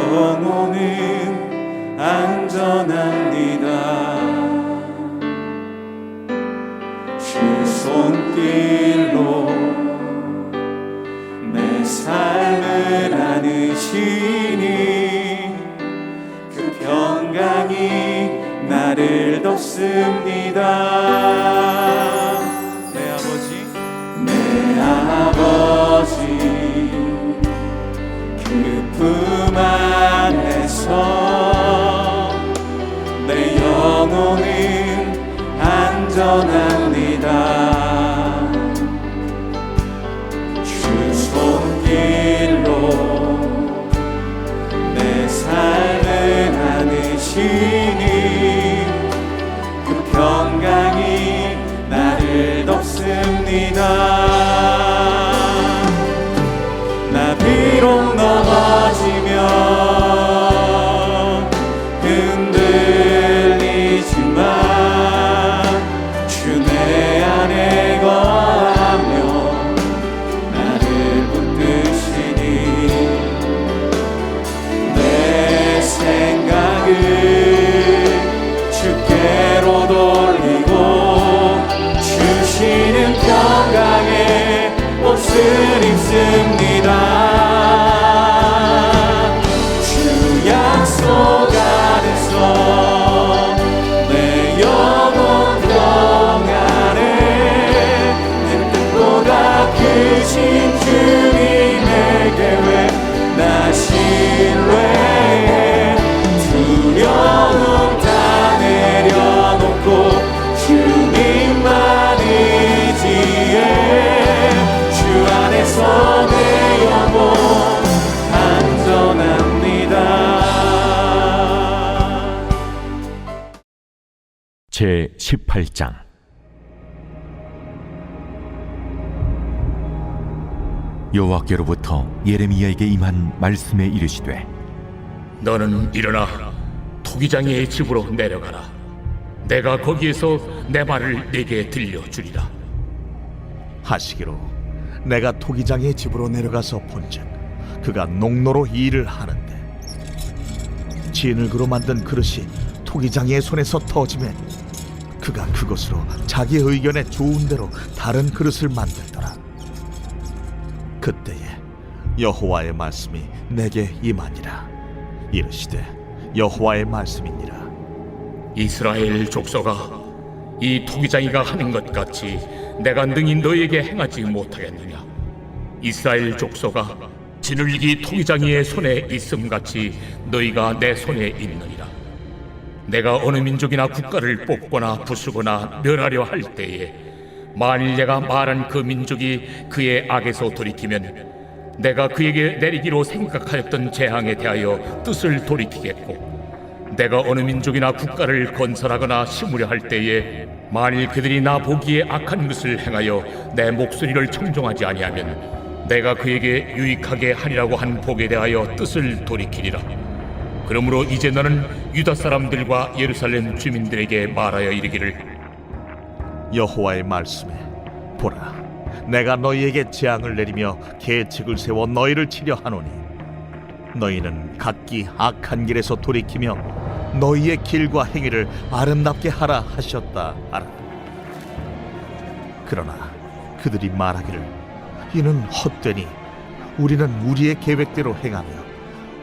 영혼은 안전합니다. 주 손길로 내 삶을 안으시니 그 평강이 나를 덮습니다. 내 아버지 그 품 안에서 내 영혼은 안전합니다. 주 손길로 내 삶을 안으시니 그 평강이 나를 덮습니다. 나 비록 넘어지면 흔들리지만 주 내 안에 거하며 나를 붙드시니 내 생각을 주께로 돌리고 주시는 평강에 옷을 입습니다. 주 약속 안에서 내 영혼 평안에 내 뜻보다 크신 주님의 계획 나 신뢰해. 두려움 다 내려놓고 주님만 의지해. 주 안에서 내 영혼 안전합니다. 제 18장. 여호와께로부터 예레미야에게 임한 말씀에 이르시되 너는 일어나 토기장이의 집으로 내려가라. 내가 거기에서 내 말을 네게 들려주리라. 하시기로 내가 토기장의 집으로 내려가서 본즉 그가 농로로 일을 하는데 진흙으로 만든 그릇이 토기장의 손에서 터지매 그가 그것으로 자기 의견에 좋은 대로 다른 그릇을 만들더라. 그때에 여호와의 말씀이 내게 임하니라. 이르시되 여호와의 말씀이니라. 이스라엘 족속아, 이 토기장이가 하는 것 같이 내가 능히 너에게 행하지 못하겠느냐? 이스라엘 족속아, 지늘기 토기장이의 손에 있음같이 너희가 내 손에 있느니라. 내가 어느 민족이나 국가를 뽑거나 부수거나 멸하려 할 때에 만일 내가 말한 그 민족이 그의 악에서 돌이키면 내가 그에게 내리기로 생각하였던 재앙에 대하여 뜻을 돌이키겠고, 내가 어느 민족이나 국가를 건설하거나 심으려 할 때에 만일 그들이 나 보기에 악한 것을 행하여 내 목소리를 청종하지 아니하면 내가 그에게 유익하게 하리라고 한 복에 대하여 뜻을 돌이키리라. 그러므로 이제 너는 유다 사람들과 예루살렘 주민들에게 말하여 이르기를, 여호와의 말씀에 보라, 내가 너희에게 재앙을 내리며 계책을 세워 너희를 치려 하노니 너희는 각기 악한 길에서 돌이키며 너희의 길과 행위를 아름답게 하라 하셨다 하라. 그러나 그들이 말하기를 이는 헛되니 우리는 우리의 계획대로 행하며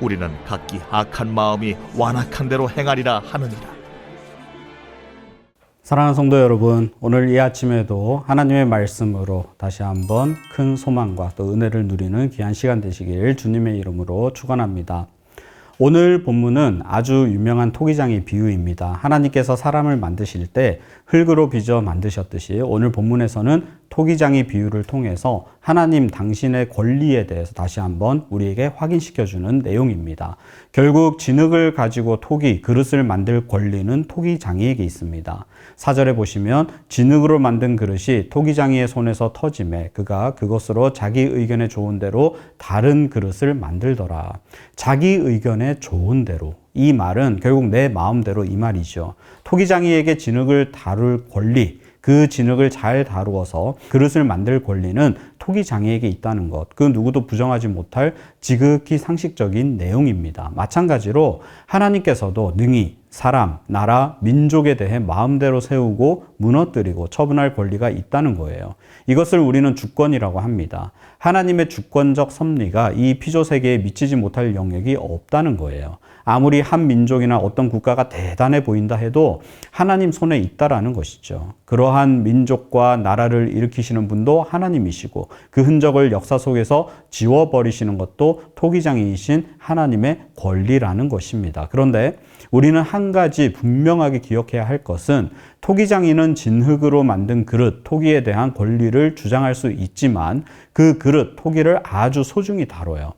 우리는 각기 악한 마음이 완악한 대로 행하리라 하느니라. 사랑하는 성도 여러분, 오늘 이 아침에도 하나님의 말씀으로 다시 한번 큰 소망과 또 은혜를 누리는 귀한 시간 되시길 주님의 이름으로 축원합니다. 오늘 본문은 아주 유명한 토기장의 비유입니다. 하나님께서 사람을 만드실 때 흙으로 빚어 만드셨듯이 오늘 본문에서는 토기장의 비유를 통해서 하나님 당신의 권리에 대해서 다시 한번 우리에게 확인시켜주는 내용입니다. 결국 진흙을 가지고 그릇을 만들 권리는 토기장이에게 있습니다. 4절에 보시면 진흙으로 만든 그릇이 토기장이의 손에서 터짐에 그가 그것으로 자기 의견에 좋은 대로 다른 그릇을 만들더라. 자기 의견에 좋은 대로, 이 말은 결국 내 마음대로 이 말이죠. 토기장이에게 진흙을 다룰 권리, 그 진흙을 잘 다루어서 그릇을 만들 권리는 토기장애에게 있다는 것, 그 누구도 부정하지 못할 지극히 상식적인 내용입니다. 마찬가지로 하나님께서도 능히 사람, 나라, 민족에 대해 마음대로 세우고 무너뜨리고 처분할 권리가 있다는 거예요. 이것을 우리는 주권이라고 합니다. 하나님의 주권적 섭리가 이 피조세계에 미치지 못할 영역이 없다는 거예요. 아무리 한 민족이나 어떤 국가가 대단해 보인다 해도 하나님 손에 있다라는 것이죠. 그러한 민족과 나라를 일으키시는 분도 하나님이시고 그 흔적을 역사 속에서 지워버리시는 것도 토기장이신 하나님의 권리라는 것입니다. 그런데 우리는 한 가지 분명하게 기억해야 할 것은 토기장이는 진흙으로 만든 그릇, 토기에 대한 권리를 주장할 수 있지만 그 그릇, 토기를 아주 소중히 다뤄요.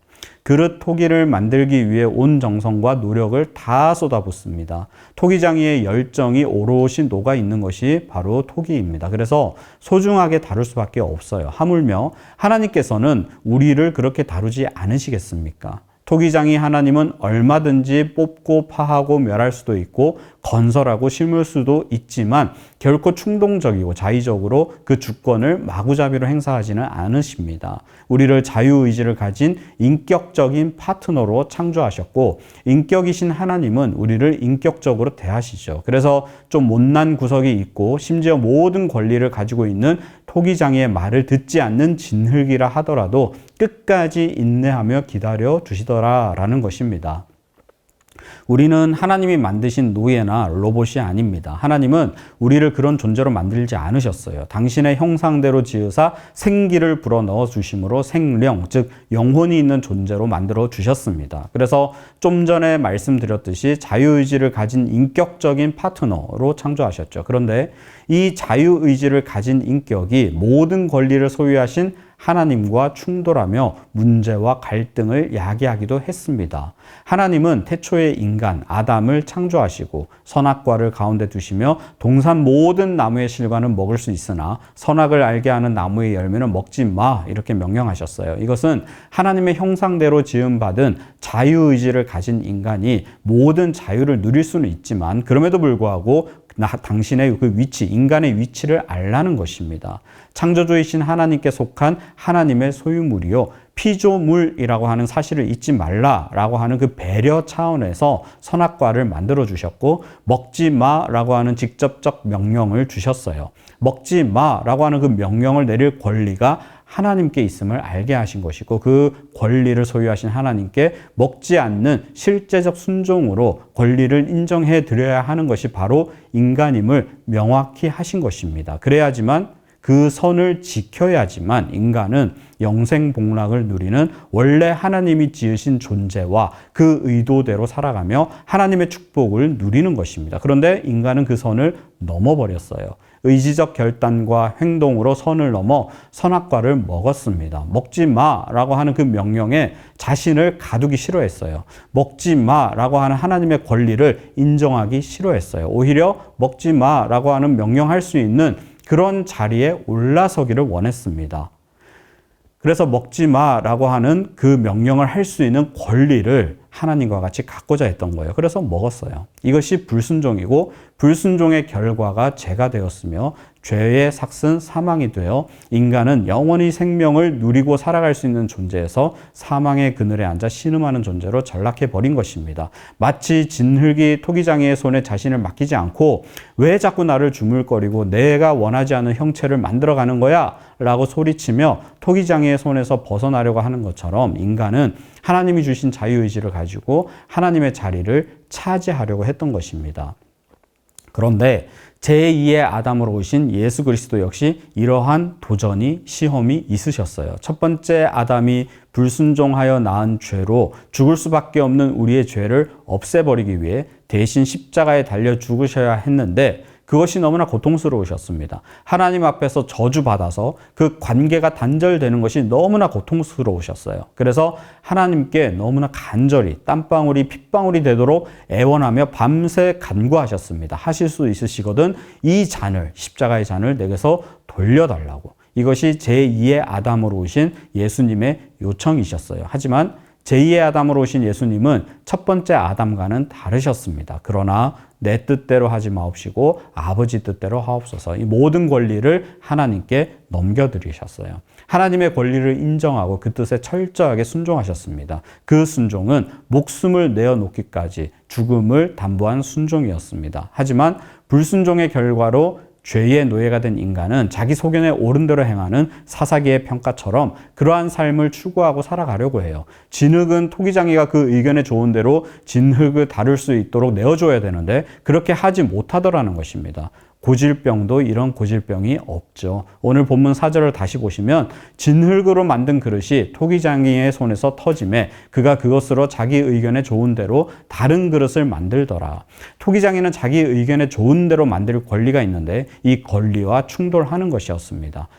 그릇 토기를 만들기 위해 온 정성과 노력을 다 쏟아붓습니다. 토기장이의 열정이 오롯이 녹아 있는 것이 바로 토기입니다. 그래서 소중하게 다룰 수밖에 없어요. 하물며 하나님께서는 우리를 그렇게 다루지 않으시겠습니까? 토기장이 하나님은 얼마든지 뽑고 파하고 멸할 수도 있고 건설하고 심을 수도 있지만 결코 충동적이고 자의적으로 그 주권을 마구잡이로 행사하지는 않으십니다. 우리를 자유의지를 가진 인격적인 파트너로 창조하셨고 인격이신 하나님은 우리를 인격적으로 대하시죠. 그래서 좀 못난 구석이 있고 심지어 모든 권리를 가지고 있는 토기장이의 말을 듣지 않는 진흙이라 하더라도 끝까지 인내하며 기다려 주시더라라는 것입니다. 우리는 하나님이 만드신 노예나 로봇이 아닙니다. 하나님은 우리를 그런 존재로 만들지 않으셨어요. 당신의 형상대로 지으사 생기를 불어넣어 주심으로 생령, 즉 영혼이 있는 존재로 만들어 주셨습니다. 그래서 좀 전에 말씀드렸듯이 자유의지를 가진 인격적인 파트너로 창조하셨죠. 그런데 이 자유의지를 가진 인격이 모든 권리를 소유하신 하나님과 충돌하며 문제와 갈등을 야기하기도 했습니다. 하나님은 태초의 인간 아담을 창조하시고 선악과를 가운데 두시며 동산 모든 나무의 실과는 먹을 수 있으나 선악을 알게 하는 나무의 열매는 먹지 마 이렇게 명령하셨어요. 이것은 하나님의 형상대로 지음받은 자유의지를 가진 인간이 모든 자유를 누릴 수는 있지만 그럼에도 불구하고 당신의 그 위치, 인간의 위치를 알라는 것입니다. 창조주이신 하나님께 속한 하나님의 소유물이요. 피조물이라고 하는 사실을 잊지 말라라고 하는 그 배려 차원에서 선악과를 만들어 주셨고 먹지 마라고 하는 직접적 명령을 주셨어요. 먹지 마라고 하는 그 명령을 내릴 권리가 하나님께 있음을 알게 하신 것이고 그 권리를 소유하신 하나님께 먹지 않는 실제적 순종으로 권리를 인정해 드려야 하는 것이 바로 인간임을 명확히 하신 것입니다. 그래야지만 그 선을 지켜야지만 인간은 영생복락을 누리는 원래 하나님이 지으신 존재와 그 의도대로 살아가며 하나님의 축복을 누리는 것입니다. 그런데 인간은 그 선을 넘어버렸어요. 의지적 결단과 행동으로 선을 넘어 선악과를 먹었습니다. 먹지 마라고 하는 그 명령에 자신을 가두기 싫어했어요. 먹지 마라고 하는 하나님의 권리를 인정하기 싫어했어요. 오히려 먹지 마라고 하는 명령할 수 있는 그런 자리에 올라서기를 원했습니다. 그래서 먹지 마라고 하는 그 명령을 할 수 있는 권리를 하나님과 같이 갖고자 했던 거예요. 그래서 먹었어요. 이것이 불순종이고 불순종의 결과가 죄가 되었으며 죄의 삭은 사망이 되어 인간은 영원히 생명을 누리고 살아갈 수 있는 존재에서 사망의 그늘에 앉아 신음하는 존재로 전락해버린 것입니다. 마치 진흙이 토기장이의 손에 자신을 맡기지 않고 왜 자꾸 나를 주물거리고 내가 원하지 않는 형체를 만들어가는 거야? 라고 소리치며 토기장이의 손에서 벗어나려고 하는 것처럼 인간은 하나님이 주신 자유의지를 가지고 하나님의 자리를 차지하려고 했던 것입니다. 그런데 제2의 아담으로 오신 예수 그리스도 역시 이러한 도전이 시험이 있으셨어요. 첫 번째 아담이 불순종하여 낳은 죄로 죽을 수밖에 없는 우리의 죄를 없애버리기 위해 대신 십자가에 달려 죽으셔야 했는데 그것이 너무나 고통스러우셨습니다. 하나님 앞에서 저주받아서 그 관계가 단절되는 것이 너무나 고통스러우셨어요. 그래서 하나님께 너무나 간절히 땀방울이 핏방울이 되도록 애원하며 밤새 간구하셨습니다. 하실 수 있으시거든 이 잔을, 십자가의 잔을 내게서 돌려달라고. 이것이 제2의 아담으로 오신 예수님의 요청이셨어요. 하지만 제2의 아담으로 오신 예수님은 첫 번째 아담과는 다르셨습니다. 그러나 내 뜻대로 하지 마옵시고 아버지 뜻대로 하옵소서. 이 모든 권리를 하나님께 넘겨드리셨어요. 하나님의 권리를 인정하고 그 뜻에 철저하게 순종하셨습니다. 그 순종은 목숨을 내어놓기까지 죽음을 담보한 순종이었습니다. 하지만 불순종의 결과로 죄의 노예가 된 인간은 자기 소견에 옳은 대로 행하는 사사기의 평가처럼 그러한 삶을 추구하고 살아가려고 해요. 진흙은 토기장이가 그 의견에 좋은 대로 진흙을 다룰 수 있도록 내어줘야 되는데 그렇게 하지 못하더라는 것입니다. 고질병도 이런 고질병이 없죠. 오늘 본문 4절을 다시 보시면 진흙으로 만든 그릇이 토기장이의 손에서 터짐에 그가 그것으로 자기 의견에 좋은 대로 다른 그릇을 만들더라. 토기장이는 자기 의견에 좋은 대로 만들 권리가 있는데 이 권리와 충돌하는 것이었습니다.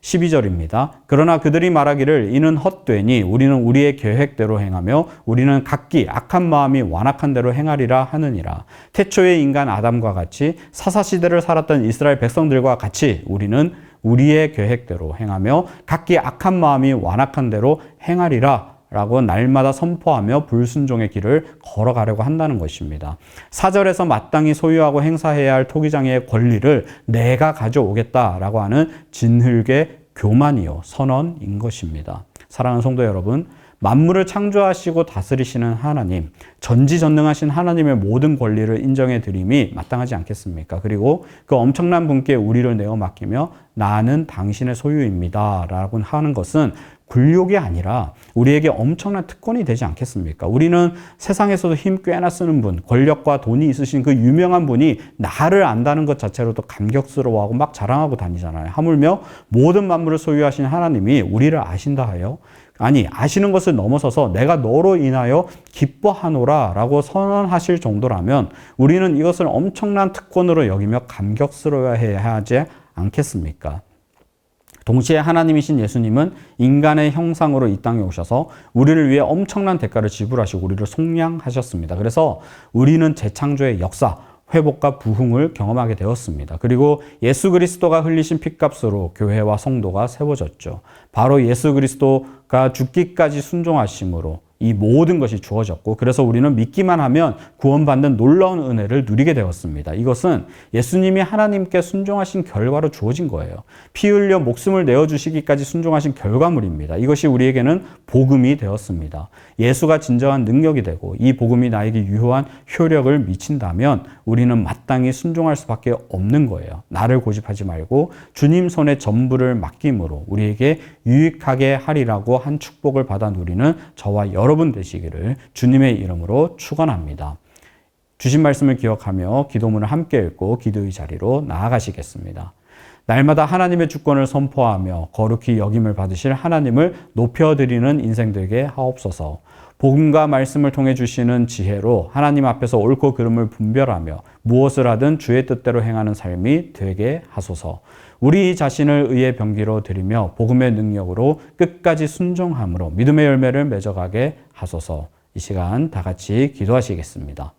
12절입니다. 그러나 그들이 말하기를 이는 헛되니 우리는 우리의 계획대로 행하며 우리는 각기 악한 마음이 완악한 대로 행하리라 하느니라. 태초의 인간 아담과 같이 사사시대를 살았던 이스라엘 백성들과 같이 우리는 우리의 계획대로 행하며 각기 악한 마음이 완악한 대로 행하리라 라고 날마다 선포하며 불순종의 길을 걸어가려고 한다는 것입니다. 4절에서 마땅히 소유하고 행사해야 할 토기장의 권리를 내가 가져오겠다라고 하는 진흙의 교만이요 선언인 것입니다. 사랑하는 성도 여러분, 만물을 창조하시고 다스리시는 하나님, 전지전능하신 하나님의 모든 권리를 인정해 드림이 마땅하지 않겠습니까? 그리고 그 엄청난 분께 우리를 내어 맡기며 나는 당신의 소유입니다 라고 하는 것은 굴욕이 아니라 우리에게 엄청난 특권이 되지 않겠습니까? 우리는 세상에서도 힘 꽤나 쓰는 분, 권력과 돈이 있으신 그 유명한 분이 나를 안다는 것 자체로도 감격스러워하고 막 자랑하고 다니잖아요. 하물며 모든 만물을 소유하신 하나님이 우리를 아신다 하여 아니 아시는 것을 넘어서서 내가 너로 인하여 기뻐하노라 라고 선언하실 정도라면 우리는 이것을 엄청난 특권으로 여기며 감격스러워해야 하지 않겠습니까? 동시에 하나님이신 예수님은 인간의 형상으로 이 땅에 오셔서 우리를 위해 엄청난 대가를 지불하시고 우리를 속량하셨습니다. 그래서 우리는 재창조의 역사, 회복과 부흥을 경험하게 되었습니다. 그리고 예수 그리스도가 흘리신 핏값으로 교회와 성도가 세워졌죠. 바로 예수 그리스도가 죽기까지 순종하심으로 이 모든 것이 주어졌고 그래서 우리는 믿기만 하면 구원받는 놀라운 은혜를 누리게 되었습니다. 이것은 예수님이 하나님께 순종하신 결과로 주어진 거예요. 피 흘려 목숨을 내어주시기까지 순종하신 결과물입니다. 이것이 우리에게는 복음이 되었습니다. 예수가 진정한 능력이 되고 이 복음이 나에게 유효한 효력을 미친다면 우리는 마땅히 순종할 수밖에 없는 거예요. 나를 고집하지 말고 주님 손에 전부를 맡김으로 우리에게 유익하게 하리라고 한 축복을 받아 누리는 저와 여러분 되시기를 주님의 이름으로 축원합니다. 주신 말씀을 기억하며 기도문을 함께 읽고 기도의 자리로 나아가시겠습니다. 날마다 하나님의 주권을 선포하며 거룩히 여김을 받으실 하나님을 높여드리는 인생 되게 하옵소서. 복음과 말씀을 통해 주시는 지혜로 하나님 앞에서 옳고 그름을 분별하며 무엇을 하든 주의 뜻대로 행하는 삶이 되게 하소서. 우리 자신을 의의 병기로 드리며 복음의 능력으로 끝까지 순종함으로 믿음의 열매를 맺어가게 하소서. 이 시간 다 같이 기도하시겠습니다.